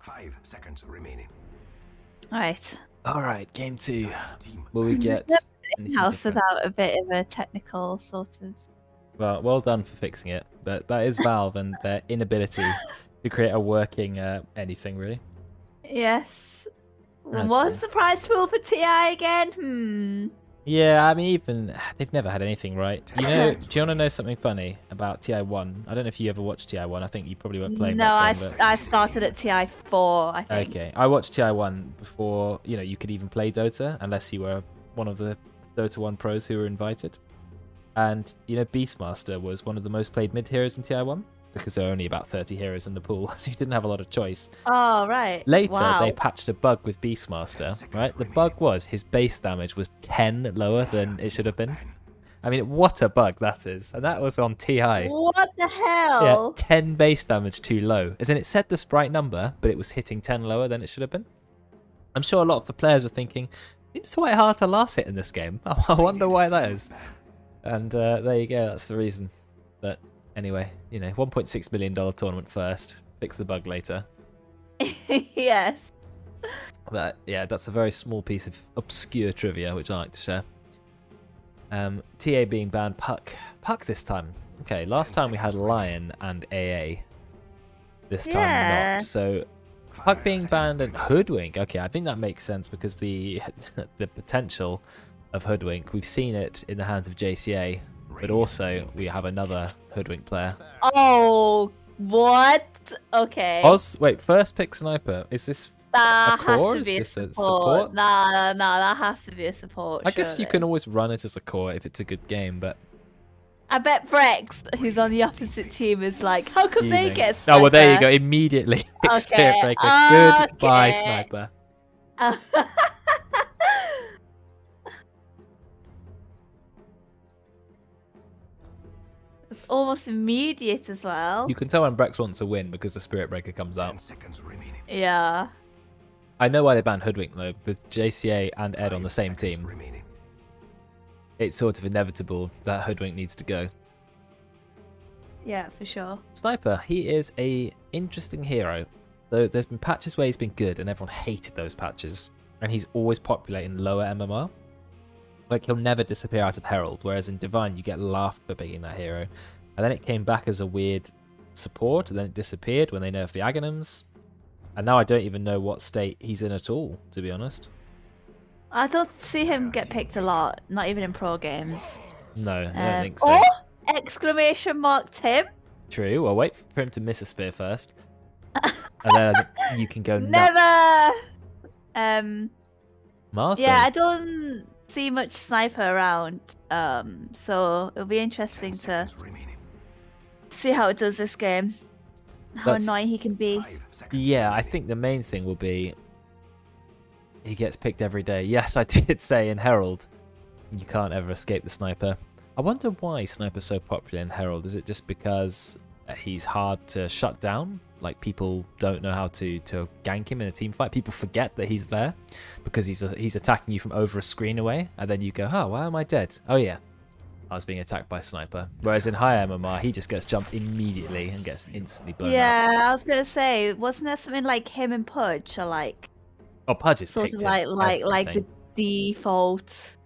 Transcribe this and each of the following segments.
5 seconds remaining. Right. All right, game 2. Will we get anything Inhouse different? without a bit of a technical sort of. Well done for fixing it. But that is Valve and their inability to create a working anything really. Yes. Right, What's the prize pool for TI again? Yeah, I mean, even they've never had anything right. Do you want to know something funny about TI1? I don't know if you ever watched TI1. I think you probably weren't playing. No, back then, I started at TI4, I think. Okay, I watched TI1 before you could even play Dota, unless you were one of the Dota 1 pros who were invited. And Beastmaster was one of the most played mid heroes in TI1 because there were only about 30 heroes in the pool, so you didn't have a lot of choice. Oh, right. Later, they patched a bug with Beastmaster, right? The bug was his base damage was 10 lower than it should have been. I mean, what a bug that is. And that was on TI. What the hell? Yeah, 10 base damage too low. As in, it said the sprite number, but it was hitting 10 lower than it should have been. I'm sure a lot of the players were thinking, it's quite hard to last hit in this game. I wonder why that is. And there you go, that's the reason. But anyway, $1.6 million tournament first, fix the bug later. Yes. But yeah, that's a very small piece of obscure trivia which I like to share. TA being banned, Puck this time. Okay, last time we had Lion and AA. This time not. So Puck being banned and Hoodwink. Okay, I think that makes sense because the the potential of Hoodwink, we've seen it in the hands of JCA, but also we have another Hoodwink player. Oh, what? Okay. Wait, first pick Sniper. Is this that a core? Has to be Is this a support. Nah, that has to be a support. I guess you can always run it as a core if it's a good game, but I bet Brex, who's on the opposite team, is like, how come they get Sniper? Oh, well, there you go. Immediately. Okay. Spirit Breaker. Goodbye, Sniper. It's almost immediate as well. You can tell when Brex wants to win because the Spirit Breaker comes out. 10 seconds remaining. Yeah. I know why they banned Hoodwink, though. With JCA and Ed on the same team, Remaining. it's sort of inevitable that Hoodwink needs to go. Yeah, for sure. Sniper, he is a interesting hero. Though there's been patches where he's been good and everyone hated those patches. And he's always populating lower MMR. Like, he'll never disappear out of Herald, whereas in Divine you get laughed for picking that hero. And then it came back as a weird support, and then it disappeared when they nerfed the Aghanims. And now I don't even know what state he's in at all, to be honest. I don't see him get picked a lot, not even in pro games. No, I don't think so. Oh! Exclamation mark Tim. True, well, wait for him to miss a spear first. And then you can go nuts. Never! Marcel. Yeah, I don't see much Sniper around, so it'll be interesting to see how it does this game. How annoying he can be. Yeah, I think the main thing will be he gets picked every day. Yes, I did say in Herald you can't ever escape the Sniper. I wonder why Sniper's so popular in Herald. Is it just because he's hard to shut down? Like, people don't know how to gank him in a team fight. People forget that he's there because he's attacking you from over a screen away, and then you go, oh, why am I dead? Oh yeah, I was being attacked by Sniper. Whereas in high MMR, he just gets jumped immediately and gets instantly blown up. Yeah, I was gonna say, wasn't there something like him and Pudge are like? Oh, Pudge is sort of like the default,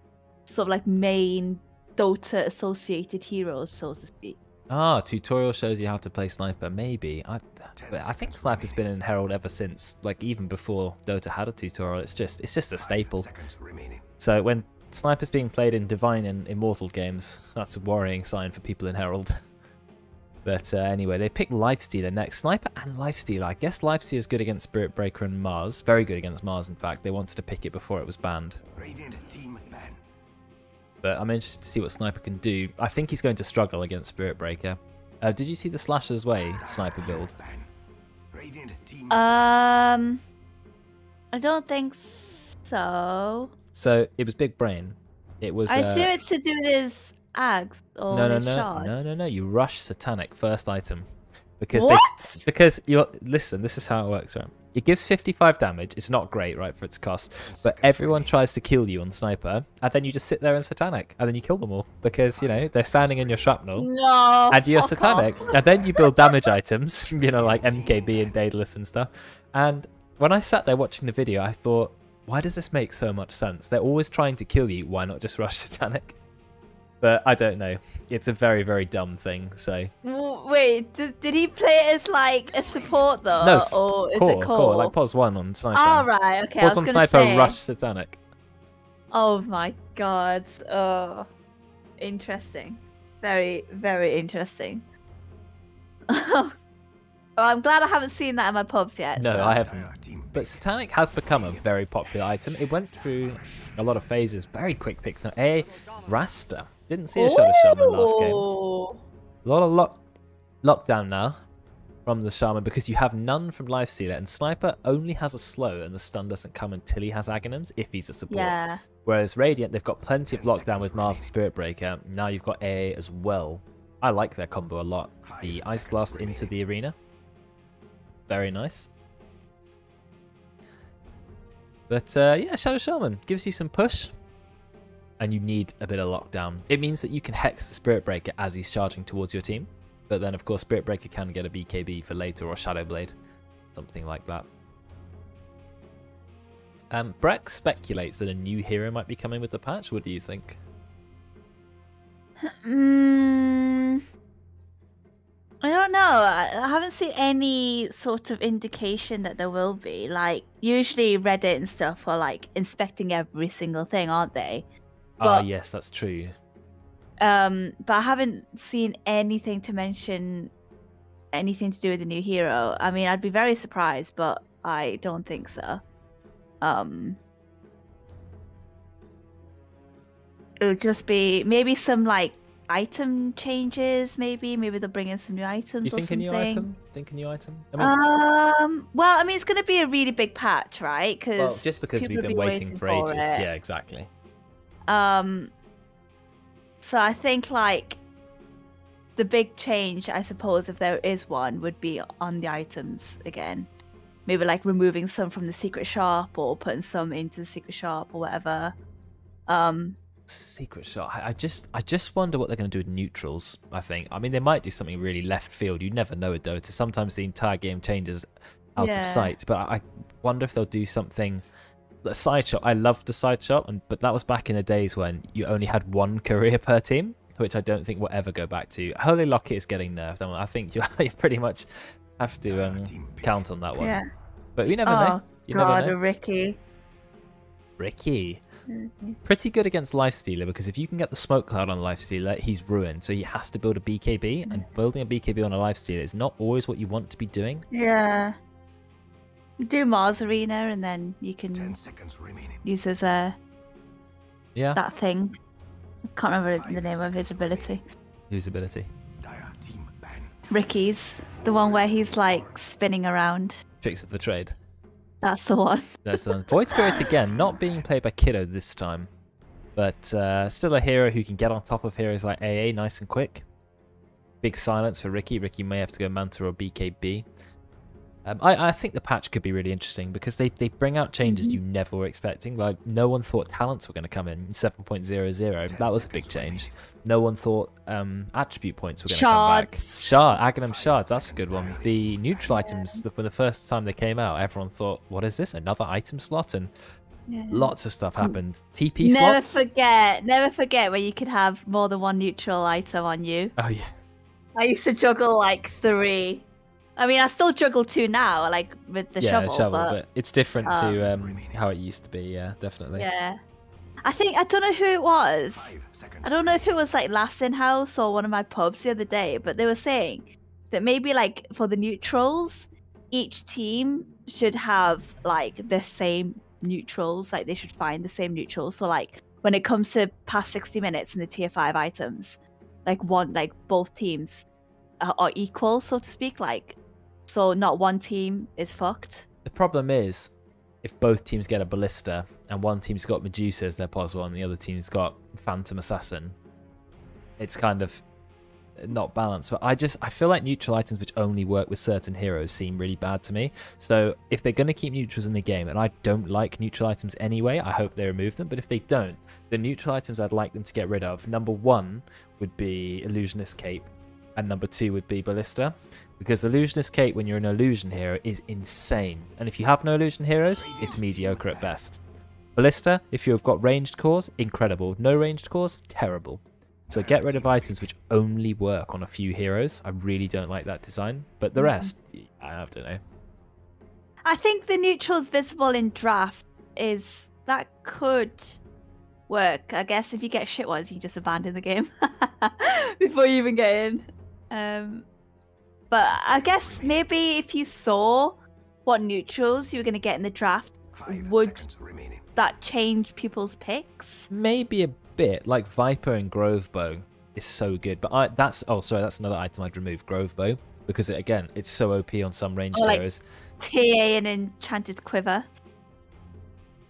sort of like main Dota associated heroes, so to speak. Ah, tutorial shows you how to play Sniper. Maybe. But I think Sniper's been in Herald ever since, like, even before Dota had a tutorial. It's just a staple. So when Sniper's being played in Divine and Immortal games, that's a worrying sign for people in Herald. But anyway, they picked Lifestealer next. Sniper and Lifestealer. I guess Lifestealer is good against Spirit Breaker and Mars. Very good against Mars, in fact. They wanted to pick it before it was banned. Radiant team ban. But I'm interested to see what Sniper can do. I think he's going to struggle against Spirit Breaker. Did you see the Slasher's Way Sniper build? I don't think so. So it was Big Brain. It was. I assume it's to do with his ags or his shard. No. You rush Satanic first item because what? because you listen. This is how it works, right? It gives 55 damage. It's not great, right, for its cost. But everyone tries to kill you on Sniper, and then you just sit there and Satanic, and then you kill them all. Because, you know, they're standing in your shrapnel, No, and you're fuck Satanic. off. And then you build damage items, you know, like MKB and Daedalus and stuff. And when I sat there watching the video, I thought, why does this make so much sense? They're always trying to kill you. Why not just rush Satanic? But I don't know. It's a very, very dumb thing, so... Wait, did he play it as like a support though? No, or is core, it core? core, like pos 1 on Sniper. Oh, right, okay. I Pos was 1 gonna Sniper, say... rush Satanic. Oh my god. Oh, interesting. Very, very interesting. Well, I'm glad I haven't seen that in my pubs yet. No, so. I haven't. But Satanic has become a very popular item. It went through a lot of phases. Very quick picks. Now, Rasta. Didn't see a Shadow Shaman last game. A lot of lockdown now from the Shaman because you have none from Lifestealer, and Sniper only has a slow, and the stun doesn't come until he has Aghanims if he's a support. Yeah. Whereas Radiant, they've got plenty of lockdown with Mars and Spirit Breaker. Now you've got AA as well. I like their combo a lot. The Ice Blast into the arena. Very nice. But yeah, Shadow Shaman gives you some push. And you need a bit of lockdown. It means that you can hex the Spirit Breaker as he's charging towards your team. But then, of course, Spirit Breaker can get a BKB for later or Shadow Blade. Something like that. Breck speculates that a new hero might be coming with the patch. What do you think? I don't know. I haven't seen any sort of indication that there will be. Like, usually Reddit and stuff are like inspecting every single thing, aren't they? Ah, yes, that's true. But I haven't seen anything to mention anything to do with the new hero. I mean, I'd be very surprised, but I don't think so. It would just be maybe some like item changes. Maybe they'll bring in some new items. You think or something. a new item? Think a new item? I mean, well, I mean, it's going to be a really big patch, right? well, just because we've been waiting for ages. Yeah, exactly. So I think like the big change, I suppose, if there is one, would be on the items again. Maybe like removing some from the secret shop or putting some into the secret shop or whatever. Secret shop. I just wonder what they're going to do with neutrals. I mean, they might do something really left field. You never know with Dota. Sometimes the entire game changes out of sight. But I wonder if they'll do something. The side shop. I loved the side shop, but that was back in the days when you only had one career per team, which I don't think we'll ever go back to. Holy Locket is getting nerfed. I think you pretty much have to count on that one. Yeah. But you never know. You never know. Ricky. Pretty good against Lifestealer, because if you can get the smoke cloud on Lifestealer, he's ruined. So he has to build a BKB, and building a BKB on a Lifestealer is not always what you want to be doing. Yeah. Do Mars Arena, and then you can 10 seconds remaining. use his that thing. I can't remember the name of his ability. Whose ability? Team ban. Ricky's, the one where he's like spinning around. Tricks of the Trade. That's the one. That's the one. Void Spirit again, not being played by Kiddo this time, but still a hero who can get on top of heroes like AA nice and quick. Big silence for Ricky. Ricky may have to go Manta or BKB. I think the patch could be really interesting because they bring out changes you never were expecting. Like, no one thought talents were going to come in 7.00. That was a big change. No one thought attribute points were going to come back. Aghanim Shards, that's a good one. The neutral items, when the first time they came out, everyone thought, what is this? Another item slot? And lots of stuff happened. TP slots? Never forget when you could have more than one neutral item on you. Oh, yeah. I used to juggle like 3. I mean, I still juggle 2 now, like with the shovel. But it's different to how it used to be. Yeah, definitely. Yeah, I don't know who it was. I don't know if it was like last Inhouse or one of my pubs the other day, but they were saying that maybe like for the neutrals, each team should have like the same neutrals. Like they should find the same neutrals. So like when it comes to past 60 minutes in the tier 5 items, like both teams are equal, so to speak. Like. So not one team is fucked. The problem is, if both teams get a Ballista, and one team's got Medusa as their +1, and the other team's got Phantom Assassin, it's kind of not balanced. But I feel like neutral items which only work with certain heroes seem really bad to me. So if they're going to keep neutrals in the game, and I don't like neutral items anyway, I hope they remove them. But if they don't, the neutral items I'd like them to get rid of, number 1 would be Illusionist Cape, and number 2 would be Ballista. Because Illusionist Cape, when you're an illusion hero, is insane. And if you have no illusion heroes, it's mediocre at best. Ballista, if you've got ranged cores, incredible. No ranged cores, terrible. So get rid of items which only work on a few heroes. I really don't like that design. But the rest, I don't know. I think the neutrals visible in draft that could work. I guess if you get shit ones, you just abandon the game before you even get in. But I guess maybe if you saw what neutrals you were going to get in the draft, would that change people's picks? Maybe a bit. Like Viper and Grovebow is so good. But that's another item I'd remove, Grovebow. Because it's so OP on some ranged heroes. TA and Enchanted Quiver.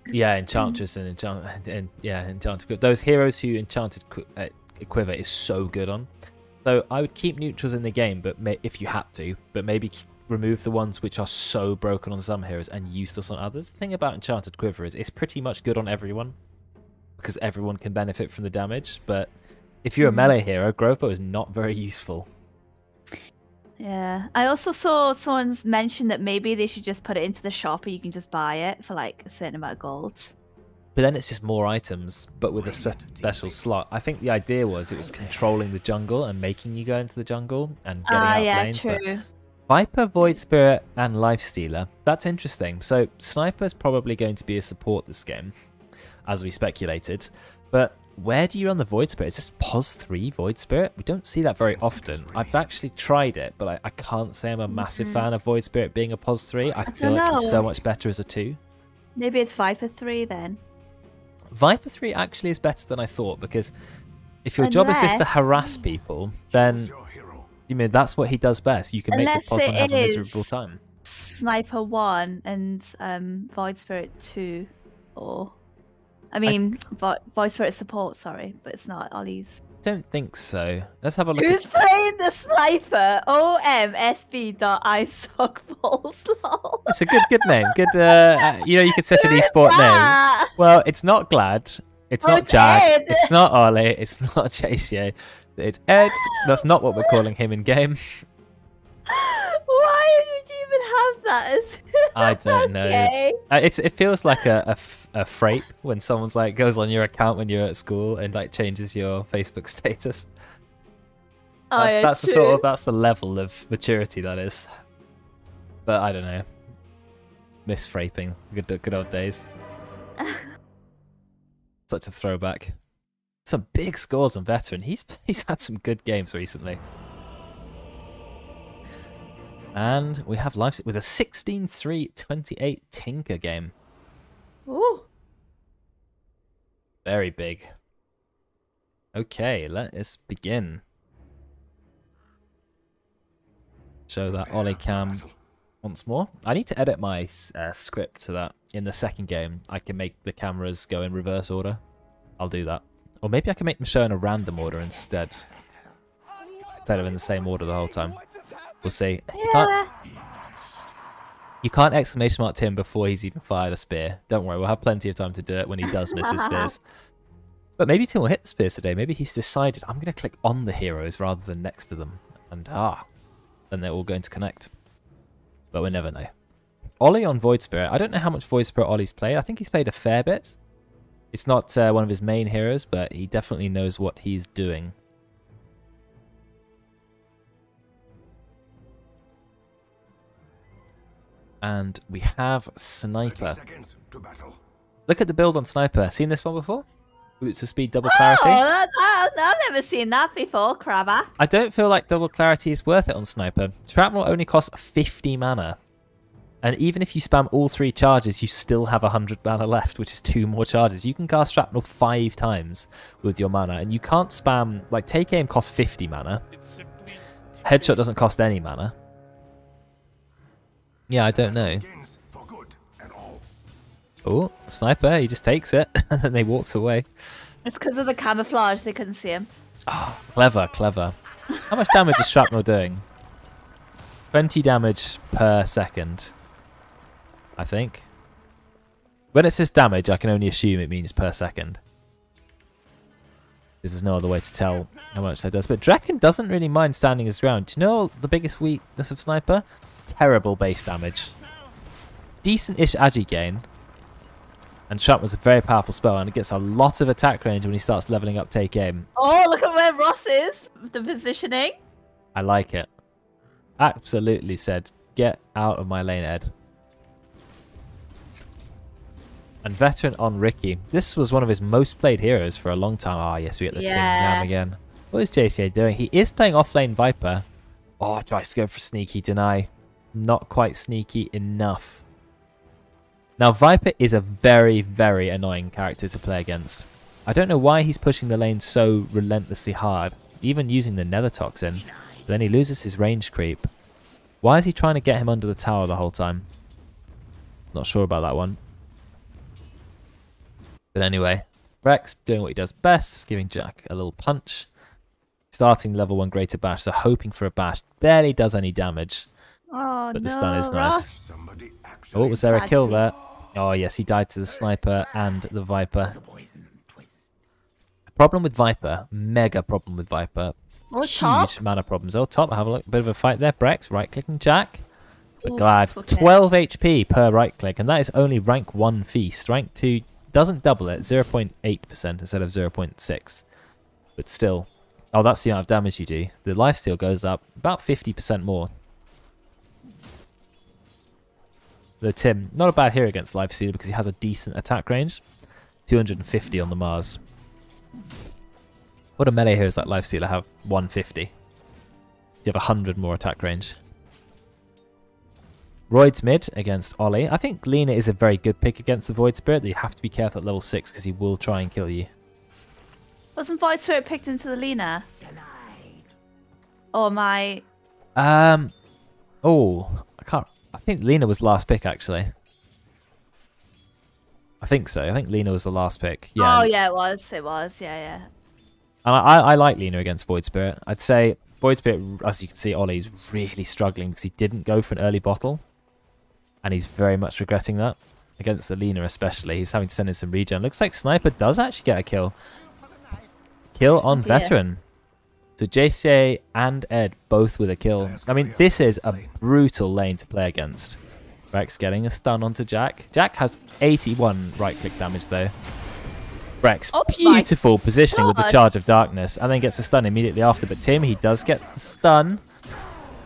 Yeah, Enchantress and Enchanted Quiver. Those heroes who Enchanted Quiver is so good on. So I would keep neutrals in the game, but if you had to, but maybe remove the ones which are so broken on some heroes and useless on others. The thing about Enchanted Quiver is it's pretty much good on everyone, because everyone can benefit from the damage. But if you're a melee hero, Grovebow is not very useful. Yeah, I also saw someone's mention that maybe they should just put it into the shop, and you can just buy it for like a certain amount of gold. But then it's just more items, but with a special slot. I think the idea was it was controlling the jungle and making you go into the jungle and getting out lanes. True. But Viper, Void Spirit, and Lifestealer. That's interesting. So Sniper's probably going to be a support this game, as we speculated. But where do you run the Void Spirit? Is this POS 3 Void Spirit? We don't see that very often. I've actually tried it, but I can't say I'm a massive fan of Void Spirit being a POS 3. I feel like it's so much better as a 2. Maybe it's Viper 3 then. Viper 3 actually is better than I thought, because if your job is just to harass people, then that's what he does best. You can make the POSman have a miserable time. Sniper 1 and Void Spirit 2, or Void Spirit support, sorry, but it's not Ollie's. Don't think so. Let's have a look. Who's playing the Sniper? OMSB.isockballs. It's a good name. Good. You could set an esport name. Well, it's not Glad. It's not Jack. Ed. It's not Ollie. It's not Chasier. It's Ed. That's not what we're calling him in game. Why would you even have that? I don't know. Okay. It feels like a frape when someone's like goes on your account when you're at school and like changes your Facebook status. That's the level of maturity that is. But I don't know. Miss fraping. Good old days. Such a throwback. Some big scores on Veteran. He's had some good games recently. And we have life with a 16-3-28 Tinker game. Ooh. Very big. Okay, let us begin. Show that Ollie cam once more. I need to edit my script so that in the second game I can make the cameras go in reverse order. I'll do that. Or maybe I can make them show in a random order instead of in the same order the whole time. We'll see. Yeah. You can't exclamation mark Tim before he's even fired a spear. Don't worry, we'll have plenty of time to do it when he does miss his spears. But maybe Tim will hit the spears today. Maybe he's decided, I'm going to click on the heroes rather than next to them. And then they're all going to connect. But we'll never know. Ollie on Void Spirit. I don't know how much Void Spirit Ollie's played. I think he's played a fair bit. It's not one of his main heroes, but he definitely knows what he's doing. And we have Sniper. Look at the build on Sniper. Seen this one before? Boots of speed, double clarity. I've never seen that before, Crabber. I don't feel like double clarity is worth it on Sniper. Shrapnel only costs 50 mana. And even if you spam all 3 charges, you still have 100 mana left, which is 2 more charges. You can cast Shrapnel 5 times with your mana, and you can't spam... Like, Take Aim costs 50 mana. Headshot doesn't cost any mana. Yeah, I don't know. Oh, Sniper, he just takes it, and then he walks away. It's because of the camouflage, they couldn't see him. Oh, clever, clever. How much damage is shrapnel doing? 20 damage per second, I think. When it says damage, I can only assume it means per second. Because there's no other way to tell how much that does. But Draken doesn't really mind standing his ground. Do you know the biggest weakness of Sniper? Terrible base damage. Decent-ish agi gain. And Shrapnel's a very powerful spell, and it gets a lot of attack range when he starts leveling up take aim. Oh, look at where Ross is. The positioning. I like it. Absolutely said, get out of my lane, Ed. And Veteran on Ricky. This was one of his most played heroes for a long time. Ah, yes, we get the Tim Yam again. What is JCA doing? He is playing offlane Viper. Oh, tries to go for sneaky deny. Not quite sneaky enough. Now, Viper is a very, very annoying character to play against. I don't know why he's pushing the lane so relentlessly hard, even using the Nether Toxin. But then he loses his range creep. Why is he trying to get him under the tower the whole time? Not sure about that one. But anyway, Rex doing what he does best, giving Jack a little punch. Starting level 1 Greater Bash, so hoping for a bash. Barely does any damage. Oh, but the no, stun is nice. Ross. Oh, was there a kill there? Oh, yes, he died to the Sniper and the Viper. Problem with Viper, mega problem with Viper. Oh, Huge top. mana problems. Oh, top, have a look. Bit of a fight there. Brex, right-clicking Jack. But Oof, glad. okay. 12 HP per right-click, and that is only rank 1 feast. Rank 2 doesn't double it, 0.8% instead of 0.6. But still. Oh, that's the amount of damage you do. The lifesteal goes up about 50% more. Though Tim, not a bad hero against lifesteal because he has a decent attack range. 250 on the Mars. What do melee heroes like lifestealer have? 150. You have 100 more attack range. Royd's mid against Ollie. I think Lena is a very good pick against the Void Spirit, but you have to be careful at level 6 because he will try and kill you. Wasn't Void Spirit picked into the Lena? Or my... Oh, I can't... I think Lena was last pick, actually. I think so. I think Lena was the last pick. Yeah. Oh, yeah, it was. It was. Yeah, yeah. And I like Lena against Void Spirit. I'd say Void Spirit, as you can see, Ollie's really struggling because he didn't go for an early bottle. And he's very much regretting that. Against the Lena especially. He's having to send in some regen. Looks like Sniper does actually get a kill. Kill on Veteran. So JCA and Ed both with a kill. I mean, this is a brutal lane to play against. Rex getting a stun onto Jack. Jack has 81 right-click damage though. Rex, beautiful positioning with the Charge of Darkness, and then gets a stun immediately after. But Tim, he does get the stun.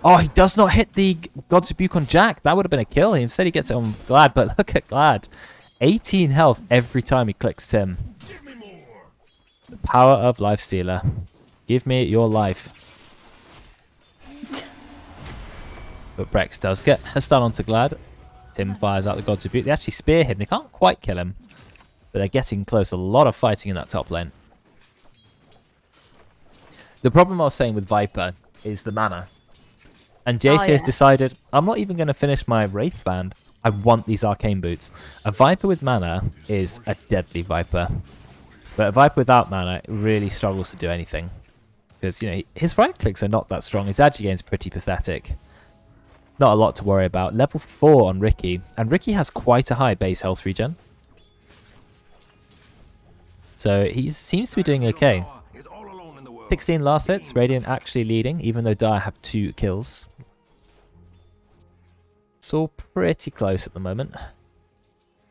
Oh, he does not hit the God's Rebuke on Jack. That would have been a kill. Instead, he gets it on Glad, but look at Glad. 18 health every time he clicks Tim. The power of Lifestealer. Give me your life. But Brex does get a stun onto Glad. Tim fires out the God's Rebuke. They actually spear him. They can't quite kill him. But they're getting close. A lot of fighting in that top lane. The problem I was saying with Viper is the mana. And JC has decided, I'm not even going to finish my Wraith Band. I want these Arcane Boots. A Viper with mana is a deadly Viper. But a Viper without mana really struggles to do anything. Because, you know, his right clicks are not that strong. His agi game's pretty pathetic. Not a lot to worry about. Level 4 on Ricky. And Ricky has quite a high base health regen. So he seems to be doing okay. 16 last hits. Radiant actually leading, even though Dire have 2 kills. It's all pretty close at the moment.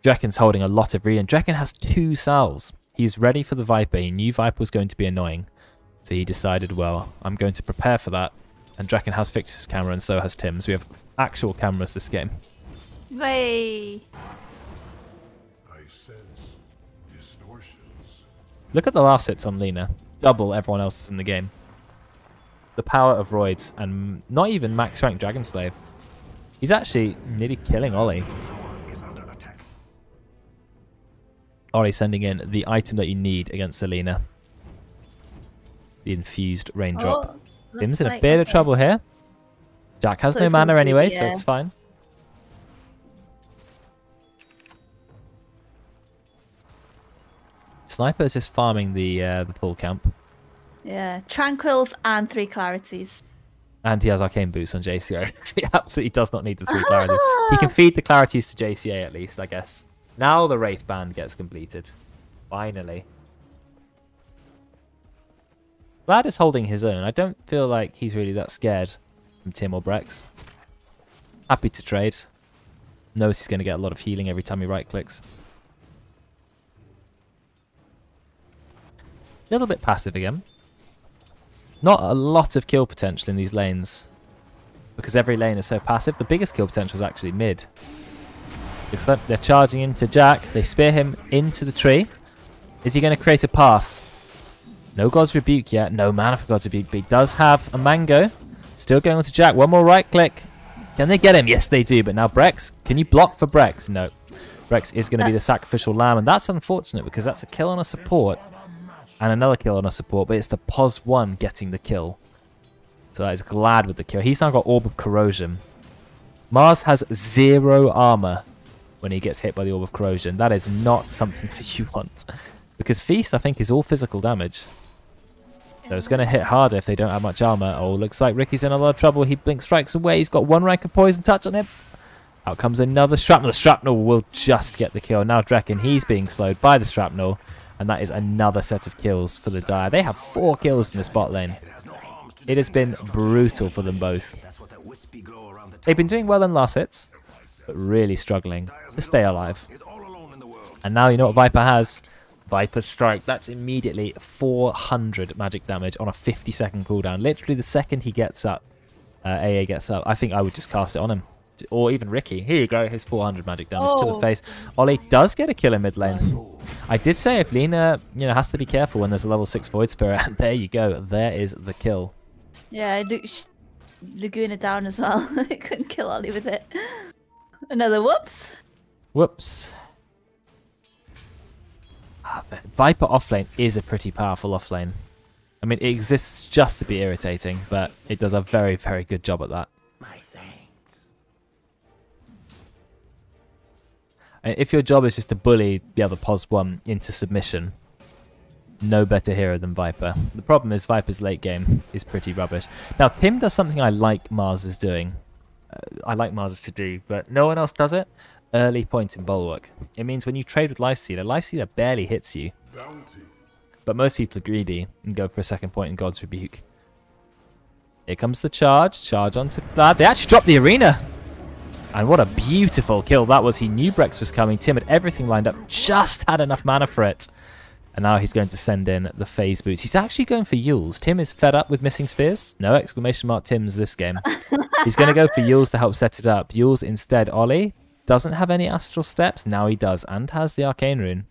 Drekken's holding a lot of regen. Drekken has 2 salves. He's ready for the Viper. He knew Viper was going to be annoying. So he decided, well, I'm going to prepare for that. And Drekken has fixed his camera, and so has Tim. So we have actual cameras this game. Way. I sense distortions. Look at the last hits on Lena. Double everyone else in the game. The power of Roids, and not even max rank Dragon Slave. He's actually nearly killing Ollie. Ollie sending in the item that you need against Selena. The infused raindrop. Tim's in a bit of trouble here. Jack has no mana anyway, so it's fine. Sniper is just farming the pool camp. Yeah, Tranquils and 3 Clarities. And he has Arcane Boots on JCA. He absolutely does not need the 3 Clarities. He can feed the Clarities to JCA at least, I guess. Now the Wraith Band gets completed. Finally. Vlad is holding his own. I don't feel like he's really that scared from Tim or Brex. Happy to trade. Knows he's going to get a lot of healing every time he right-clicks. A little bit passive again. Not a lot of kill potential in these lanes. Because every lane is so passive. The biggest kill potential is actually mid. Because they're charging into Jack. They spear him into the tree. Is he going to create a path? No God's Rebuke yet. No mana for God's Rebuke. But he does have a Mango. Still going on to Jack. One more right click. Can they get him? Yes, they do. But now Brex. Can you block for Brex? No. Brex is going to be the sacrificial lamb. And that's unfortunate because that's a kill on a support. And another kill on a support. But it's the Pos 1 getting the kill. So that is glad with the kill. He's now got Orb of Corrosion. Mars has 0 armor when he gets hit by the Orb of Corrosion. That is not something that you want. Because Feast, I think, is all physical damage. So it's going to hit harder if they don't have much armor. Oh, looks like Ricky's in a lot of trouble. He blink strikes away. He's got 1 rank of Poison Touch on him. Out comes another Shrapnel. The Shrapnel will just get the kill. Now Draken, he's being slowed by the Shrapnel. And that is another set of kills for the Dire. They have 4 kills in this bot lane. It has been brutal for them both. They've been doing well in last hits, but really struggling to stay alive. And now you know what Viper has. Viper Strike. That's immediately 400 magic damage on a 50-second cooldown. Literally the second he gets up, AA gets up, I think I would just cast it on him. Or even Ricky. Here you go, his 400 magic damage to the face. Ollie does get a kill in mid lane. I did say if Lina, has to be careful when there's a level 6 Void Spirit. And there you go. There is the kill. Yeah, Laguna down as well. I couldn't kill Ollie with it. Another whoops. Whoops. Viper offlane is a pretty powerful offlane. I mean, it exists just to be irritating, but it does a very, very good job at that. My thanks. If your job is just to bully the other Pos 1 into submission, no better hero than Viper. The problem is Viper's late game is pretty rubbish. Now, Tim does something I like Mars is doing. I like Mars to do, but no one else does it. Early point in Bulwark. It means when you trade with Lifestealer barely hits you. Bounty. But most people are greedy and go for a second point in God's Rebuke. Here comes the charge. Charge onto that. They actually dropped the arena. And what a beautiful kill that was. He knew Brex was coming. Tim had everything lined up. Just had enough mana for it. And now he's going to send in the phase boots. He's actually going for Yules. Tim is fed up with missing spears. No exclamation mark Tims this game. He's going to go for Yules to help set it up. Yules instead. Ollie doesn't have any astral steps. Now he does. And has the arcane rune.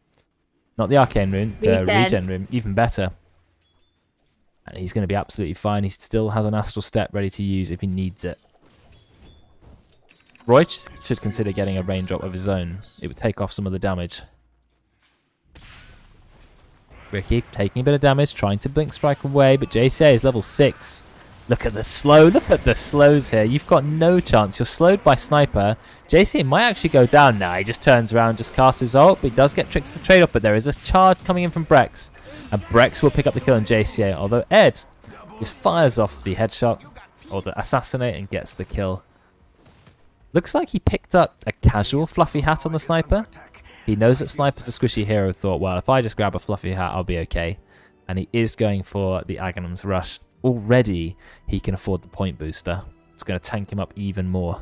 Not the arcane rune. The regen rune. Even better. And he's going to be absolutely fine. He still has an astral step ready to use if he needs it. Roy should consider getting a raindrop of his own. It would take off some of the damage. Ricky taking a bit of damage, trying to blink strike away, but JCA is level 6. Look at the slow. Look at the slows here. You've got no chance. You're slowed by Sniper. JCA might actually go down now. He just turns around, just casts his ult, but he does get tricks to trade up, but there is a charge coming in from Brex. And Brex will pick up the kill on JCA, although Ed just fires off the headshot or the assassinate and gets the kill. Looks like he picked up a casual fluffy hat on the Sniper. He knows that Sniper's a squishy hero, thought, well, if I just grab a fluffy hat, I'll be okay. And he is going for the Aghanim's Rush. Already, he can afford the point booster. It's going to tank him up even more.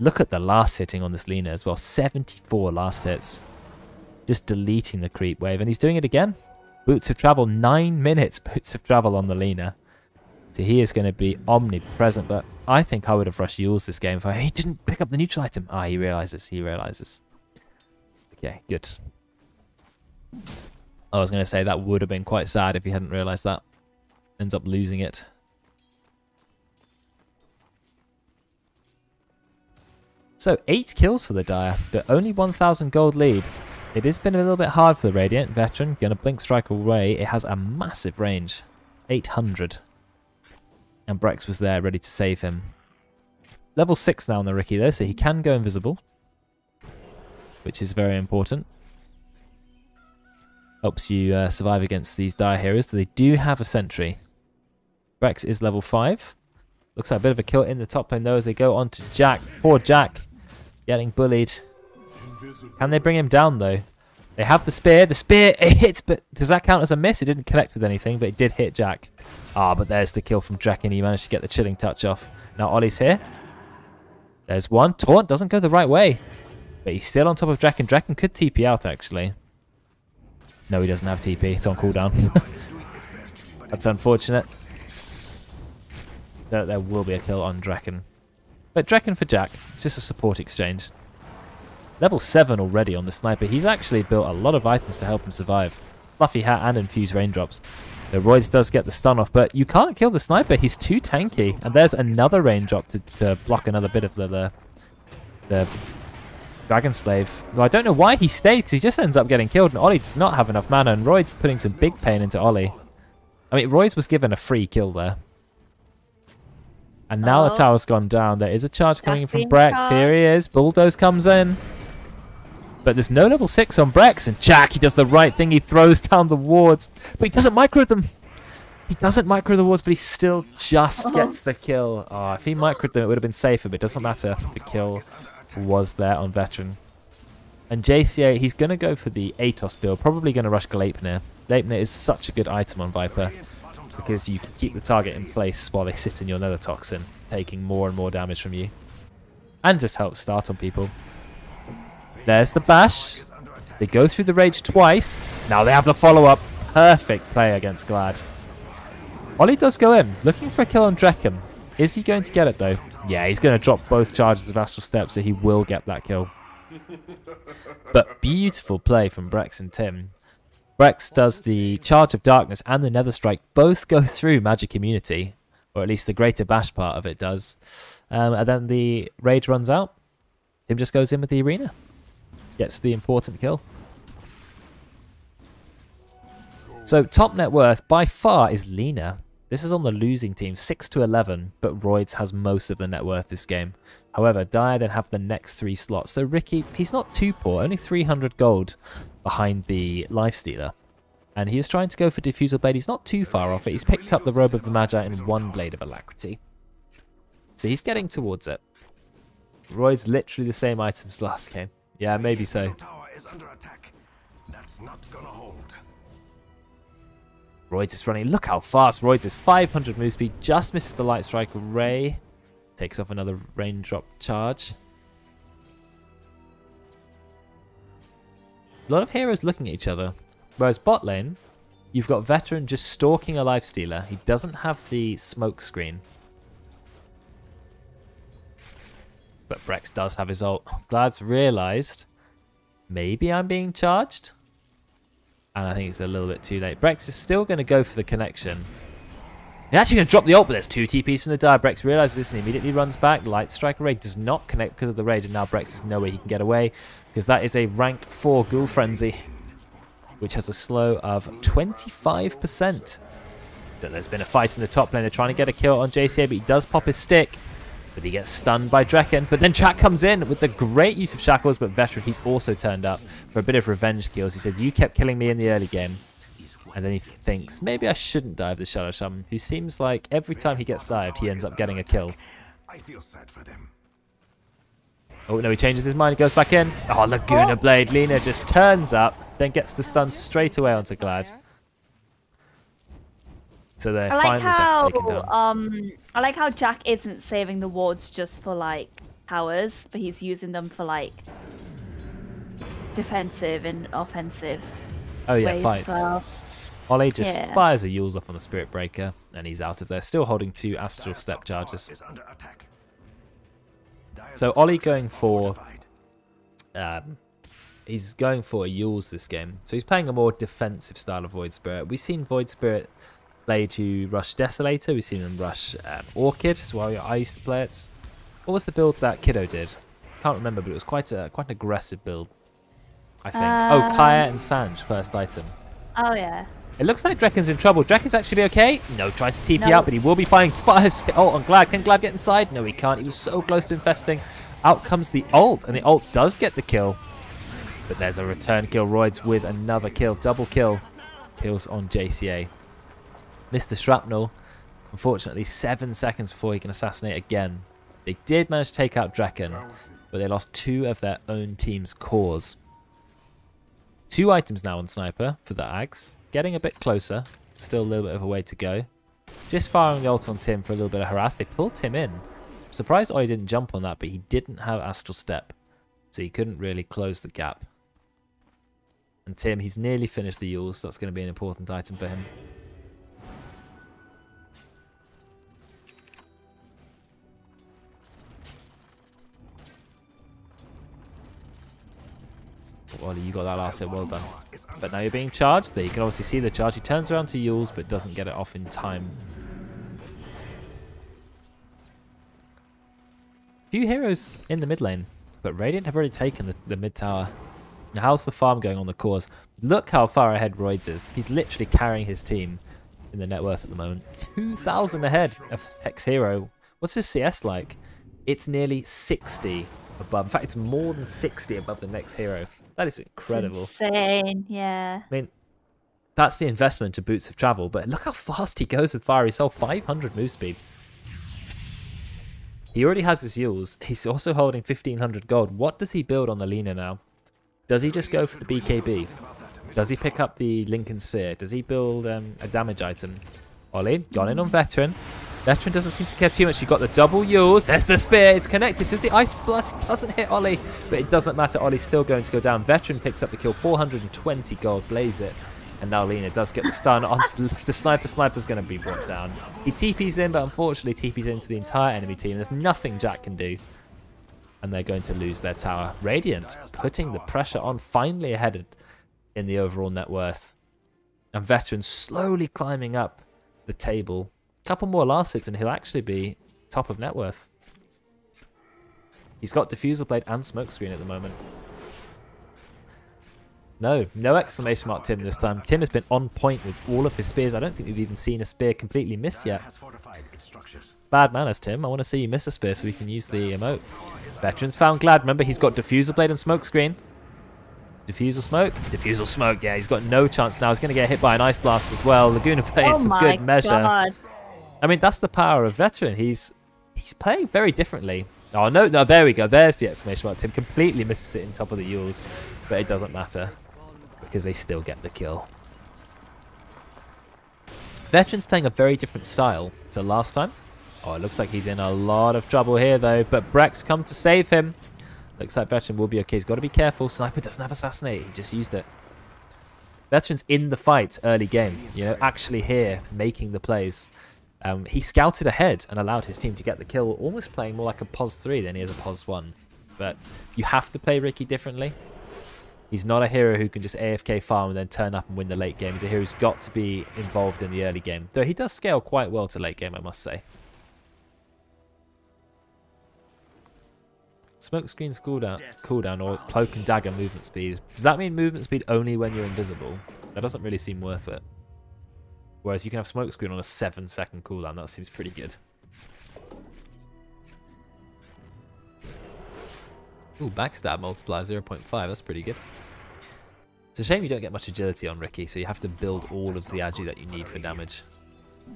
Look at the last hitting on this Lina as well. 74 last hits. Just deleting the creep wave. And he's doing it again. Boots of Travel, 9 minutes Boots of Travel on the Lina. So he is going to be omnipresent, but I think I would have rushed Yules this game if he didn't pick up the neutral item. Ah, he realizes. He realizes. Okay, good. I was going to say that would have been quite sad if he hadn't realized that. Ends up losing it. So 8 kills for the Dire, but only 1,000 gold lead. It has been a little bit hard for the Radiant. Veteran, going to blink strike away. It has a massive range. 800. And Brex was there ready to save him. Level 6 now on the Ricky though, so he can go invisible. Which is very important. Helps you survive against these dire heroes. They do have a sentry. Brex is level 5. Looks like a bit of a kill in the top lane though as they go on to Jack. Poor Jack. Getting bullied. Can they bring him down though? They have the spear. The spear, it hits, but does that count as a miss? It didn't connect with anything, but it did hit Jack. Ah, but there's the kill from Draken. He managed to get the chilling touch off. Now Ollie's here. There's one. Taunt doesn't go the right way. But he's still on top of Draken. Draken could TP out, actually. No, he doesn't have TP. It's on cooldown. That's unfortunate. There will be a kill on Draken. But Draken for Jack. It's just a support exchange. Level 7 already on the sniper. He's actually built a lot of items to help him survive. Fluffy hat and infused raindrops. The Royds does get the stun off, but you can't kill the sniper. He's too tanky. And there's another raindrop to block another bit of the Dragon Slave. Well, I don't know why he stayed, because he just ends up getting killed. And Ollie does not have enough mana, and Royd's putting some big pain into Ollie. I mean, Royds was given a free kill there. And now the tower's gone down. There is a charge coming in from Brex. Here he is. Bulldoze comes in. But there's no level 6 on Brex. And Jack, he does the right thing. He throws down the wards. But he doesn't micro them. He doesn't micro the wards, but he still just gets the kill. Oh, if he microed them, it would have been safer. But it doesn't matter. The kill was there on Veteran. And JCA, he's going to go for the Atos build. Probably going to rush Gleipnir. Gleipnir is such a good item on Viper, because you can keep the target in place while they sit in your Nether Toxin, taking more and more damage from you. And just help start on people. There's the bash. They go through the rage twice. Now they have the follow-up. Perfect play against Glad. Ollie does go in, looking for a kill on Draken. Is he going to get it though? Yeah, he's going to drop both charges of Astral Step, so he will get that kill. But beautiful play from Brex and Tim. Brex does the Charge of Darkness and the Nether Strike. Both go through Magic Immunity. Or at least the Greater Bash part of it does. And then the Rage runs out. Tim just goes in with the Arena. Gets the important kill. So top net worth by far is Lina. This is on the losing team, 6 to 11. But Royds has most of the net worth this game. However, Dire then have the next 3 slots. So Ricky, he's not too poor. Only 300 gold behind the Lifestealer. And he is trying to go for Diffusal Blade. He's not too far off it. He's picked up the Robe of the Magi and 1 Blade of Alacrity. So he's getting towards it. Roy's literally the same items last game. Yeah, maybe so. Royds is running. Look how fast Royds is. 500 move speed. Just misses the Light Strike. Ray takes off another raindrop charge. A lot of heroes looking at each other. Whereas bot lane, you've got Veteran just stalking a Lifestealer. He doesn't have the smoke screen. But Brex does have his ult. Glad's realised, maybe I'm being charged. And I think it's a little bit too late. Brex is still going to go for the connection. He's actually going to drop the ult, but there's 2 TPs from the Dire. Brex realises this and immediately runs back. Light Strike Array does not connect because of the rage, and now Brex is no way he can get away, because that is a rank 4 Ghoul Frenzy, which has a slow of 25%. But there's been a fight in the top lane. They're trying to get a kill on JCA, but he does pop his stick. But he gets stunned by Draken. But then Chat comes in with the great use of Shackles, but Veteran, he's also turned up for a bit of revenge kills. He said, you kept killing me in the early game. And then he thinks, maybe I shouldn't dive the Shadow Shaman, who seems like every time he gets dived, he ends up getting a kill. I feel sad for them. Oh, no, he changes his mind. He goes back in. Oh, Laguna Blade. Lina just turns up, then gets the stun straight away onto Glad. So they're finally just taken down. I like how Jack isn't saving the wards just for, like, towers, but he's using them for, like, defensive and offensive ways fights. as well. Ollie just fires a Yules off on the Spirit Breaker, and he's out of there, still holding 2 Astral Step charges. So Ollie going for... he's going for a Yules this game. So he's playing a more defensive style of Void Spirit. We've seen Void Spirit play to rush Desolator. We've seen him rush Orchid as well. I used to play it. What was the build that Kiddo did? Can't remember, but it was quite an aggressive build, I think. Oh, Kaya and Sanj, first item. Oh, yeah. It looks like Draken's in trouble. Draken's actually okay. No, tries to TP out, but he will be fine. Fires ult on Glad. Can Glad get inside? No, he can't. He was so close to infesting. Out comes the ult, and the ult does get the kill. But there's a return kill. Roids with another kill. Double kill. Kills on JCA. Mr. Shrapnel, unfortunately, 7 seconds before he can assassinate again. They did manage to take out Draken, but they lost 2 of their own team's cores. 2 items now on Sniper for the Ags. Getting a bit closer. Still a little bit of a way to go. Just firing the ult on Tim for a little bit of harass. They pulled Tim in. I'm surprised Ollie didn't jump on that, but he didn't have Astral Step. So he couldn't really close the gap. And Tim, he's nearly finished the Yules. That's going to be an important item for him. Ollie, you got that last hit, well done. But now you're being charged. There you can obviously see the charge. He turns around to Yules, but doesn't get it off in time. Few heroes in the mid lane, but Radiant have already taken the mid tower. Now how's the farm going on the cores? Look how far ahead Roids is. He's literally carrying his team in the net worth at the moment. 2,000 ahead of the next hero. What's his CS like? It's nearly 60 above. In fact, it's more than 60 above the next hero. That is incredible. It's insane, yeah. I mean, that's the investment of Boots of Travel, but look how fast he goes with Fiery Soul. 500 move speed. He already has his Yules. He's also holding 1,500 gold. What does he build on the Lina now? Does he just go for the BKB? Does he pick up the Lincoln Sphere? Does he build a damage item? Ollie, gone in on Veteran. Veteran doesn't seem to care too much. You got the double Yules. There's the spear. It's connected. Does the Ice Blast? Doesn't hit Ollie, but it doesn't matter. Ollie's still going to go down. Veteran picks up the kill. 420 gold. Blaze it. And now Lina does get the stun onto the Sniper. Sniper's going to be brought down. He TP's in, but unfortunately TP's into the entire enemy team. There's nothing Jack can do. And they're going to lose their tower. Radiant putting the pressure on, finally ahead in the overall net worth. And Veteran slowly climbing up the table. A couple more last hits and he'll actually be top of net worth. He's got Diffusal Blade and Smokescreen at the moment. No exclamation mark Tim this time. Tim has been on point with all of his spears. I don't think we've even seen a spear completely miss yet. Bad manners, Tim. I want to see you miss a spear so we can use the emote. Veteran's found Glad. Remember, he's got Diffusal Blade and Smokescreen. Diffusal Smoke. Diffusal Smoke. Yeah, he's got no chance now. He's going to get hit by an Ice Blast as well. Laguna Blade for good measure. God. I mean, that's the power of Veteran. He's playing very differently. Oh, no, there we go. There's the exclamation mark. Tim completely misses it in top of the Yules, but it doesn't matter because they still get the kill. Veteran's playing a very different style to last time. Oh, it looks like he's in a lot of trouble here, though, but Breck's come to save him. Looks like Veteran will be okay. He's got to be careful. Sniper doesn't have Assassinate. He just used it. Veteran's in the fight early game, you know, actually here, making the plays. He scouted ahead and allowed his team to get the kill, almost playing more like a POS 3 than he is a POS 1. But you have to play Ricky differently. He's not a hero who can just AFK farm and then turn up and win the late game. He's a hero who's got to be involved in the early game. Though he does scale quite well to late game, I must say. Smokescreen's cooldown or Cloak and Dagger movement speed. Does that mean movement speed only when you're invisible? That doesn't really seem worth it. Whereas you can have Smokescreen on a 7-second cooldown. That seems pretty good. Ooh, backstab multiplier 0.5. That's pretty good. It's a shame you don't get much agility on Ricky, so you have to build all of the agi that you need for damage.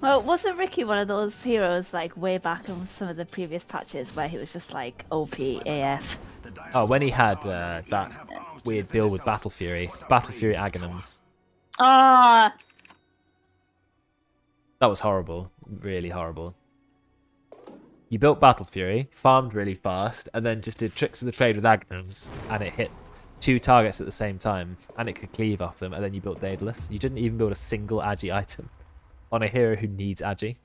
Well, wasn't Ricky one of those heroes like way back in some of the previous patches where he was just like OP AF? Oh, when he had that weird build with Battle Fury Aghanims. Ah! That was horrible. Really horrible. You built Battle Fury, farmed really fast, and then just did tricks of the trade with Aghanims, and it hit 2 targets at the same time, and it could cleave off them, and then you built Daedalus. You didn't even build a single agi item on a hero who needs agi.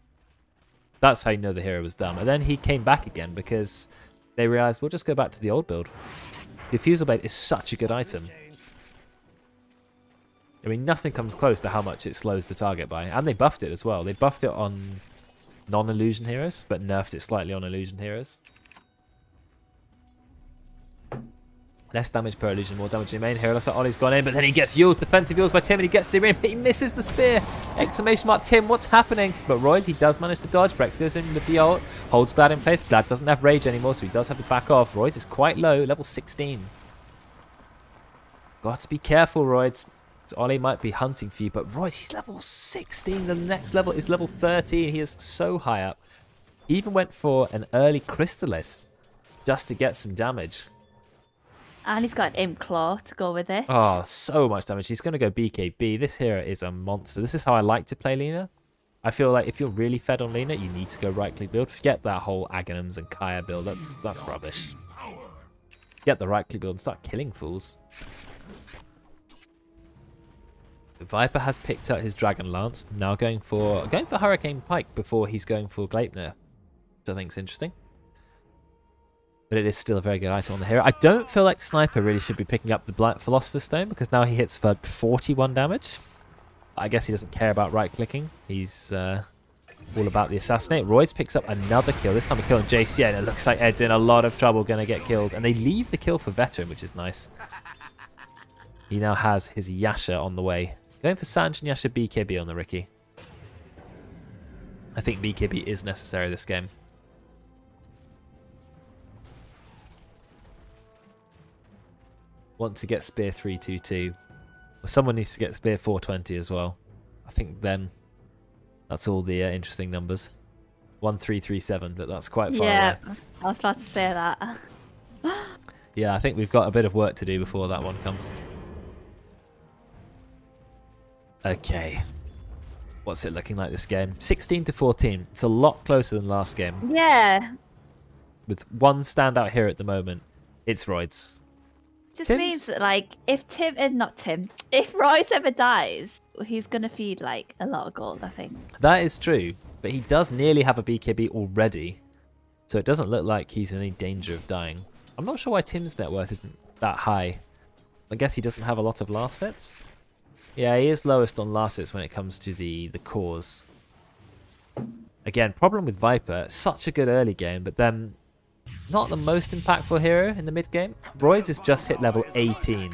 That's how you know the hero was dumb. And then he came back again because they realized, we'll just go back to the old build. Diffusal Blade is such a good item. I mean, nothing comes close to how much it slows the target by. And they buffed it as well. They buffed it on non-illusion heroes, but nerfed it slightly on illusion heroes. Less damage per illusion, more damage in the main hero. Looks like Ollie's gone in, but then he gets used. Defensive used by Tim, and he gets the ring, but he misses the spear. Exclamation mark, Tim, what's happening? But Royds, he does manage to dodge. Brex goes in with the ult, holds Glad in place. Glad doesn't have rage anymore, so he does have to back off. Royds is quite low, level 16. Got to be careful, Roids. Ollie might be hunting for you, but Royce, he's level 16. The next level is level 13. He is so high up. He even went for an early Crystalist just to get some damage. And he's got Imp Claw to go with it. Oh, so much damage. He's going to go BKB. This hero is a monster. This is how I like to play Lina. I feel like if you're really fed on Lina, you need to go right-click build. Forget that whole Aghanims and Kaya build. That's rubbish. Get the right-click build and start killing fools. Viper has picked up his Dragon Lance. Now going for Hurricane Pike before he's going for Gleipnir, which I think is interesting. But it is still a very good item on the hero. I don't feel like Sniper really should be picking up the Black Philosopher's Stone because now he hits for 41 damage. I guess he doesn't care about right-clicking. He's all about the Assassinate. Roids picks up another kill. This time a kill on JCA, and it looks like Ed's in a lot of trouble, going to get killed. And they leave the kill for Veteran, which is nice. He now has his Yasha on the way. Going for Sanj and Yasha BKB on the Riki. I think BKB is necessary this game. Want to get Spear 322. Well, someone needs to get Spear 420 as well. I think then that's all the interesting numbers. 1337, but that's quite far away. Yeah, I was about to say that. Yeah, I think we've got a bit of work to do before that one comes. Okay. What's it looking like this game? 16 to 14. It's a lot closer than last game. Yeah. With one standout here at the moment. It's Roids. Just means that, like, if if Royce ever dies, he's gonna feed like a lot of gold, I think. That is true, but he does nearly have a BKB already, so it doesn't look like he's in any danger of dying. I'm not sure why Tim's net worth isn't that high. I guess he doesn't have a lot of last hits. Yeah, he is lowest on last hits when it comes to the cores. Again, problem with Viper, such a good early game, but then not the most impactful hero in the mid game. Roids has just hit level 18.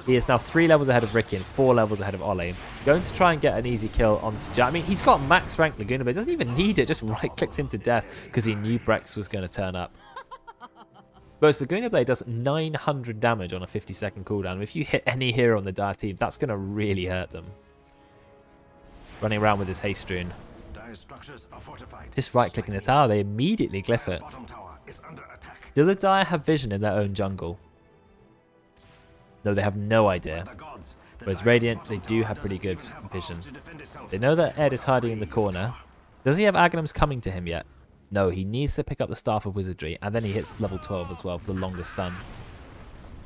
He is now 3 levels ahead of Riki and 4 levels ahead of Ollie. Going to try and get an easy kill onto Jack. I mean, he's got max rank Laguna, but he doesn't even need it. Just right-clicks him to death because he knew Brex was going to turn up. Whereas Laguna Blade does 900 damage on a 50-second cooldown. If you hit any hero on the Dire team, that's going to really hurt them. Running around with his haste rune. Just right-clicking the tower, they immediately glyph it. Do the Dire have vision in their own jungle? No, they have no idea. Whereas Radiant, they do have pretty good vision. They know that Ed is hiding in the corner. Does he have Aghanims coming to him yet? No, he needs to pick up the Staff of Wizardry, and then he hits level 12 as well for the longest stun.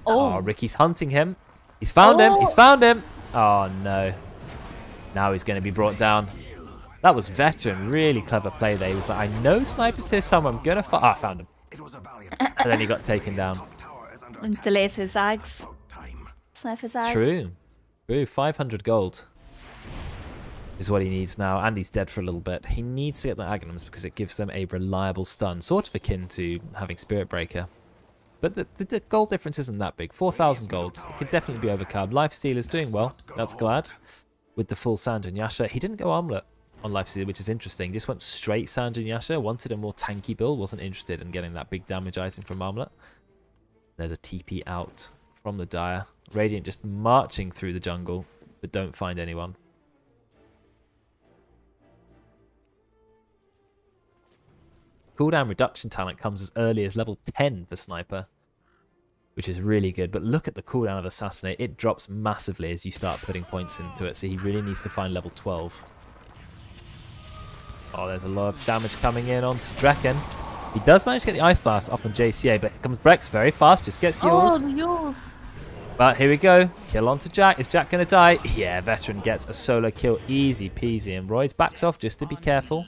Oh, Ricky's hunting him. He's found him. He's found him. Oh, no. Now he's going to be brought down. That was Veteran. Really clever play there. He was like, I know Sniper's here somewhere. I'm going to find... Ah, I found him. And then he got taken down. And delays his Zags. Sniper Zags. True. True. 500 gold is what he needs now. And he's dead for a little bit. He needs to get the Aghanims because it gives them a reliable stun. Sort of akin to having Spirit Breaker. But the gold difference isn't that big. 4,000 gold. It could definitely be overcome. Lifesteal is doing well. That's glad. With the full Sanj and Yasha. He didn't go Armlet on Lifesteal, which is interesting. Just went straight Sanj and Yasha. Wanted a more tanky build. Wasn't interested in getting that big damage item from Armlet. There's a TP out from the Dire. Radiant just marching through the jungle, but don't find anyone. Cooldown reduction talent comes as early as level 10 for Sniper, which is really good. But look at the cooldown of Assassinate. It drops massively as you start putting points into it, so he really needs to find level 12. Oh, there's a lot of damage coming in onto Draken. He does manage to get the Ice Blast off on JCA, but here comes Brex very fast, just gets yours. Oh, yours. But here we go. Kill onto Jack. Is Jack going to die? Yeah, Veteran gets a solo kill. Easy peasy. And Royce backs off just to be careful.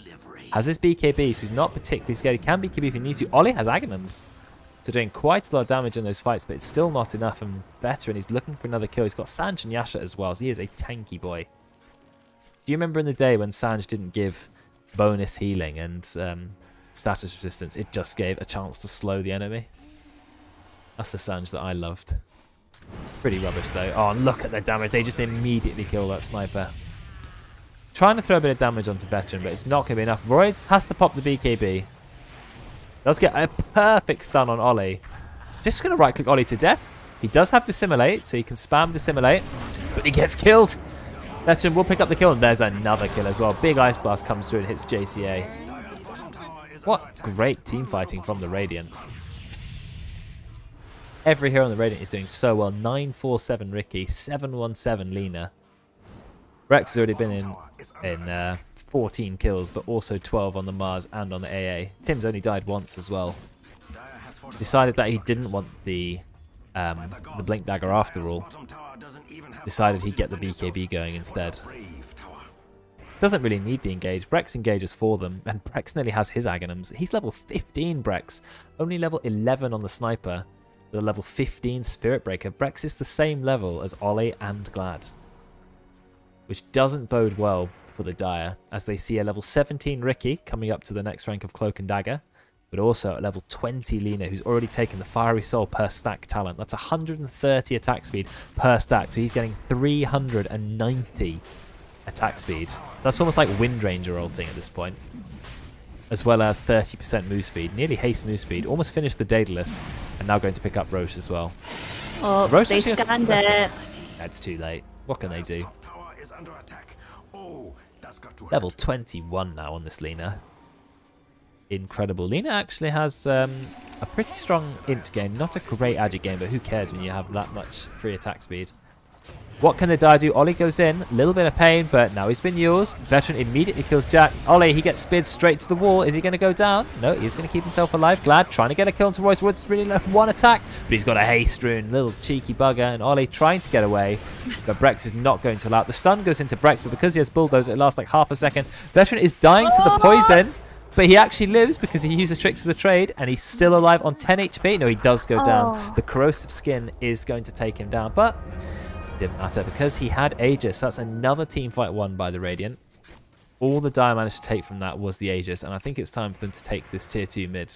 Has his BKB, so he's not particularly scared. He can BKB if he needs to. Ollie has Aghanims. So doing quite a lot of damage in those fights, but it's still not enough. And Veteran, he's looking for another kill. He's got Sanj and Yasha as well, so he is a tanky boy. Do you remember in the day when Sanj didn't give bonus healing and status resistance? It just gave a chance to slow the enemy. That's the Sanj that I loved. Pretty rubbish though. Oh, and look at the damage. They just immediately kill that Sniper. Trying to throw a bit of damage onto Veteran, but it's not going to be enough. Roids has to pop the BKB. Does get a perfect stun on Ollie. Just going to right-click Ollie to death. He does have Dissimulate, so he can spam Dissimulate, but he gets killed. Veteran will pick up the kill, and there's another kill as well. Big Ice Blast comes through and hits JCA. What great team fighting from the Radiant. Every hero on the Radiant is doing so well. 947 Ricky, 717 Lina. Rex has already been in 14 kills, but also 12 on the Mars and on the AA. Tim's only died once as well. Decided that he didn't want the Blink Dagger after all. Decided he'd get the BKB going instead. Doesn't really need the engage. Brex engages for them, and Brex nearly has his Aghanims. He's level 15, Brex. Only level 11 on the Sniper. With a level 15 Spirit Breaker. Brex is the same level as Ollie and Glad. Which doesn't bode well for the Dire, as they see a level 17 Ricky coming up to the next rank of Cloak and Dagger. But also at level 20 Lina, who's already taken the Fiery Soul per stack talent. That's 130 attack speed per stack, so he's getting 390 attack speed. That's almost like Wind Ranger ulting at this point. As well as 30% move speed, nearly haste move speed. Almost finished the Daedalus, and now going to pick up Roche as well. Oh, Roche they scanned it. It's too late. What can they do? Level 21 now on this Lina. Incredible. Lina actually has a pretty strong int game. Not a great agi game, but who cares when you have that much free attack speed. What can the Dire do? Ollie goes in. A little bit of pain, but now he's been used. Veteran immediately kills Jack. Ollie, he gets speared straight to the wall. Is he going to go down? No, he's going to keep himself alive. Glad trying to get a kill into Royce Woods. Really low. One attack, but he's got a haste rune. Little cheeky bugger. And Ollie trying to get away, but Brex is not going to allow it. The stun goes into Brex, but because he has Bulldozer, it lasts like half a second. Veteran is dying to the poison. But he actually lives because he uses Tricks of the Trade, and he's still alive on 10 HP. No, he does go down. The Corrosive Skin is going to take him down, but it didn't matter because he had Aegis. That's another team fight won by the Radiant. All the Dire managed to take from that was the Aegis, and I think it's time for them to take this tier 2 mid.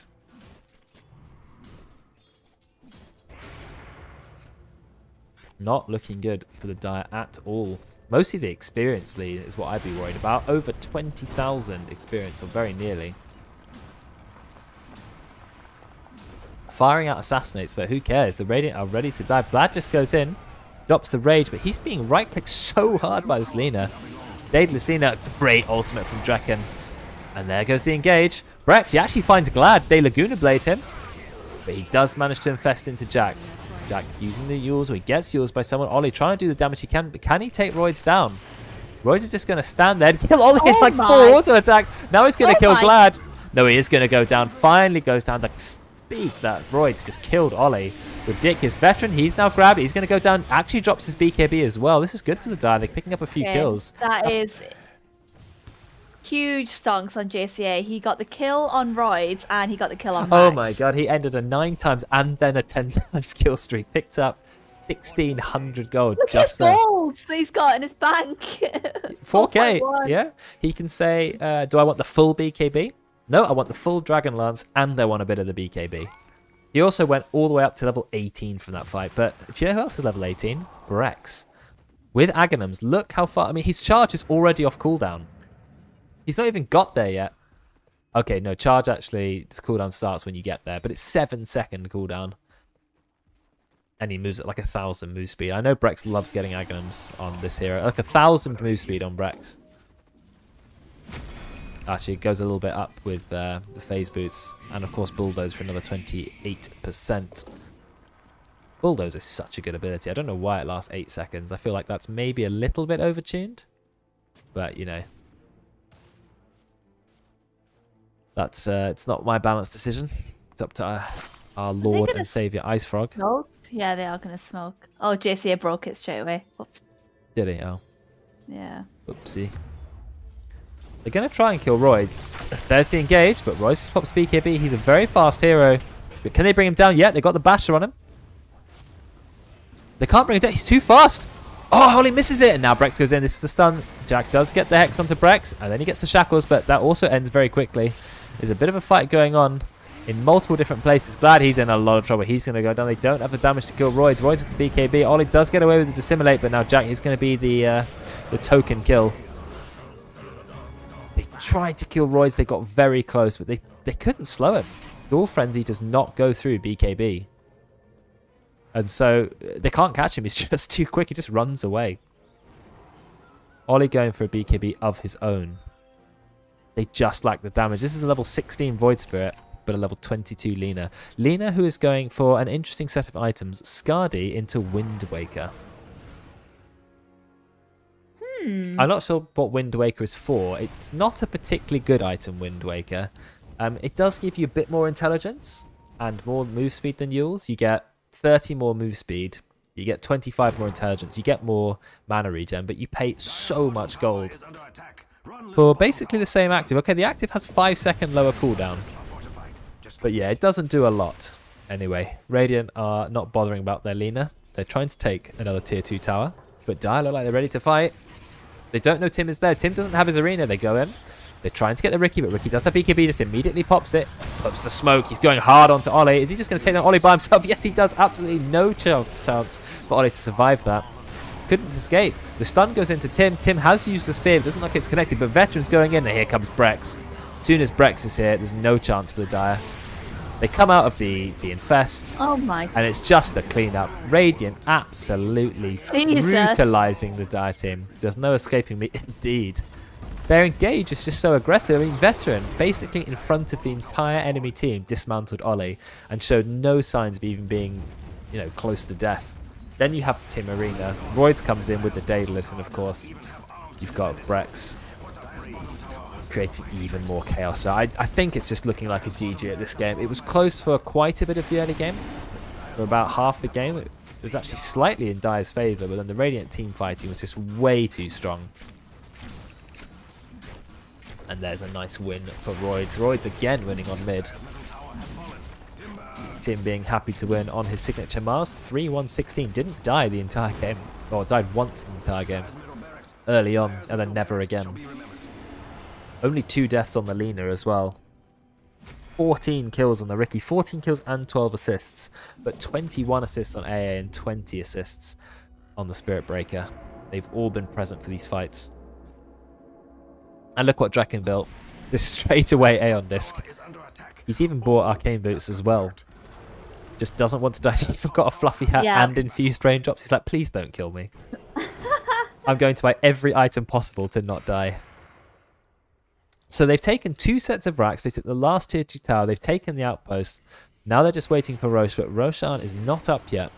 Not looking good for the Dire at all. Mostly the experience lead is what I'd be worried about. Over 20,000 experience, or very nearly. Firing out assassinates, but who cares? The Radiant are ready to dive. Vlad just goes in, drops the rage, but he's being right-clicked so hard by this Lina. Daedalus Lina, great ultimate from Draken. And there goes the engage. Brex, he actually finds Glad. They Laguna Blade him, but he does manage to infest into Jack. Jack using the Yules, or he gets Yules by someone. Ollie trying to do the damage he can, but can he take Roids down? Roids is just going to stand there and kill Ollie in like 4 auto attacks. Now he's going to kill Glad. No, he is going to go down. Finally goes down. The speed that Roids just killed Ollie. Ridiculous. Veteran, he's now grabbed it. He's going to go down. Actually drops his BKB as well. This is good for the Dire. They're picking up a few kills. That is huge stonks on JCA. He got the kill on Roids and he got the kill on Max. Oh my god, he ended a 9 times and then a 10 times kill streak. Picked up 1,600 gold. Look just at the gold that he's got in his bank. 4k, yeah. He can say, do I want the full BKB? No, I want the full Dragon Lance and I want a bit of the BKB. He also went all the way up to level 18 from that fight. But do you know who else is level 18? Brex. With Aghanims, look how far. I mean, his charge is already off cooldown. He's not even got there yet. Okay, no, charge actually, the cooldown starts when you get there, but it's 7-second cooldown. And he moves at like 1,000 move speed. I know Brex loves getting Aghanims on this hero. Like 1,000 move speed on Brex. Actually, it goes a little bit up with the phase boots. And of course, Bulldoze for another 28%. Bulldoze is such a good ability. I don't know why it lasts 8 seconds. I feel like that's maybe a little bit overtuned. But, you know. That's it's not my balanced decision. It's up to our Lord and Savior Ice Frog. Smoke? Yeah, they are going to smoke. Oh, JCA broke it straight away. Whoops. Did he? Oh. Yeah. Oopsie. They're going to try and kill Royce. There's the engage, but Royce just pops BKB. He's a very fast hero. But can they bring him down? Yeah, they got the basher on him. They can't bring him down. He's too fast. Oh, Holly misses it. And now Brex goes in. This is a stun. Jack does get the Hex onto Brex. And then he gets the Shackles, but that also ends very quickly. There's a bit of a fight going on in multiple different places. Glad he's in a lot of trouble. He's going to go down. They don't have the damage to kill Roids. Roids with the BKB. Ollie does get away with the Dissimulate, but now Jack is going to be the token kill. They tried to kill Roids. They got very close, but they couldn't slow him. Dual Frenzy does not go through BKB. And so they can't catch him. He's just too quick. He just runs away. Ollie going for a BKB of his own. They just lack the damage. This is a level 16 Void Spirit, but a level 22 Lina. Lina, who is going for an interesting set of items. Scardy into Wind Waker. I'm not sure what Wind Waker is for. It's not a particularly good item, Wind Waker. It does give you a bit more intelligence and more move speed than Yule's. You get 30 more move speed. You get 25 more intelligence. You get more mana regen, but you pay so much gold for basically the same active. Okay, the active has 5-second lower cooldown. But yeah, it doesn't do a lot. Anyway, Radiant are not bothering about their Lina. They're trying to take another tier 2 tower. But Dire look like they're ready to fight. They don't know Tim is there. Tim doesn't have his arena. They go in. They're trying to get the Ricky, but Ricky does have BKB. Just immediately pops it. Pops the smoke. He's going hard onto Ollie. Is he just going to take down Ollie by himself? Yes, he does. Absolutely no chance for Ollie to survive that. Couldn't escape. The stun goes into Tim. Tim has used the spear. It doesn't look like it's connected, but Veteran's going in, and here comes Brex. As soon as Brex is here, there's no chance for the Dire. They come out of the Infest. Oh my. And it's just a cleanup. Radiant absolutely brutalizing the Dire team. There's no escaping me, indeed. Their engage is just so aggressive. I mean, Veteran, basically in front of the entire enemy team, dismantled Ollie and showed no signs of even being, you know, close to death. Then you have Tim Arena. Roids comes in with the Daedalus, and of course, you've got Brex creating even more chaos. So I think it's just looking like a GG at this game. It was close for quite a bit of the early game. For about half the game, it was actually slightly in Dire's favour, but then the Radiant team fighting was just way too strong. And there's a nice win for Roids. Roids again winning on mid. Tim being happy to win on his signature Mars. 3-1-16. Didn't die the entire game. Or died once the entire game. Early on, and then never again. Only 2 deaths on the Lina as well. 14 kills on the Ricky. 14 kills and 12 assists. But 21 assists on AA and 20 assists on the Spirit Breaker. They've all been present for these fights. And look what Draken built. This straight away Aeon Disc. He's even bought Arcane Boots as well. Just doesn't want to die. He forgot a fluffy hat and infused raindrops. He's like, please don't kill me. I'm going to buy every item possible to not die. So they've taken 2 sets of racks. They took the last tier 2 tower. They've taken the outpost. Now they're just waiting for Roche, but Roshan is not up yet.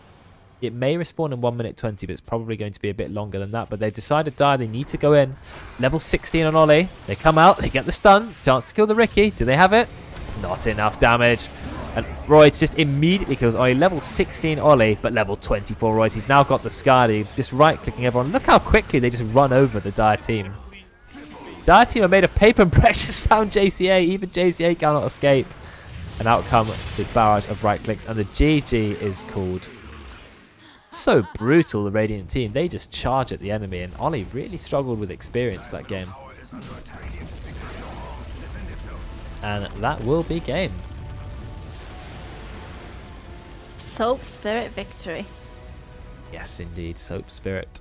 It may respawn in 1 minute 20, but it's probably going to be a bit longer than that. But they've decided Dire, they need to go in. Level 16 on Ollie. They come out, they get the stun. Chance to kill the Ricky. Do they have it? Not enough damage. And Royce just immediately kills Ollie. Level 16 Ollie, but level 24 Royce. He's now got the Scardy, just right-clicking everyone. Look how quickly they just run over the Dire team. Dire team are made of paper, and Brex just found JCA. Even JCA cannot escape. And out come the barrage of right-clicks, and the GG is called. So brutal, the Radiant team. They just charge at the enemy, and Ollie really struggled with experience that game. And that will be game. Soap Spirit victory. Yes, indeed. Soap Spirit.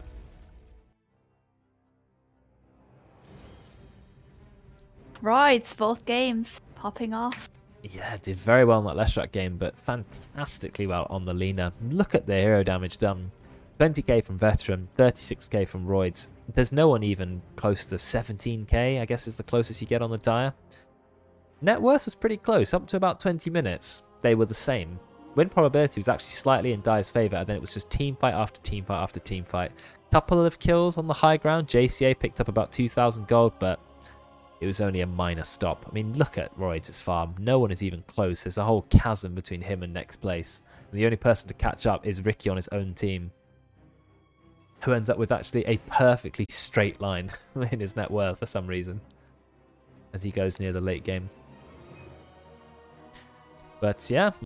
Right, both games popping off. Yeah, did very well in that Leshrac game, but fantastically well on the Lina. Look at the hero damage done. 20k from Veteran, 36k from Roids. There's no one even close to 17k, I guess is the closest you get on the Dire. Net worth was pretty close, up to about 20 minutes. They were the same. Win probability was actually slightly in Dire's favour, and then it was just team fight after team fight after team fight. Couple of kills on the high ground. JCA picked up about 2,000 gold, but it was only a minor stop. I mean, look at Roids' farm. No one is even close. There's a whole chasm between him and next place. And the only person to catch up is Ricky on his own team, who ends up with actually a perfectly straight line in his net worth for some reason as he goes near the late game. But yeah,